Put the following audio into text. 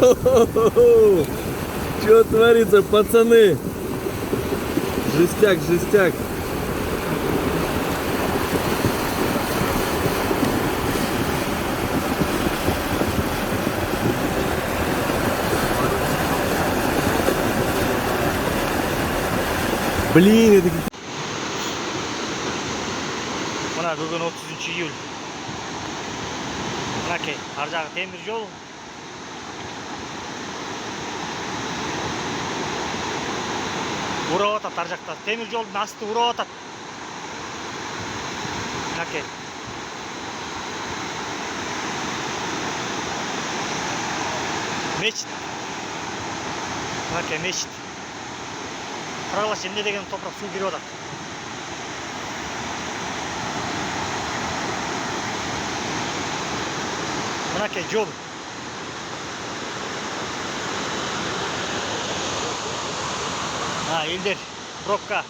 Что творится, пацаны? Жестяк, жестяк. Блин, это... Мына бүгін 30 июль. Мынакей, ар жағы темір жол. Урап атат ар жақта. Темір жолдың асты урап атат. Мынакей. Мечіт. Мынакей мечіт. Қарағылаш емне деген топырақ су кіріп атат. Мынакей жол. Елдер, пробка.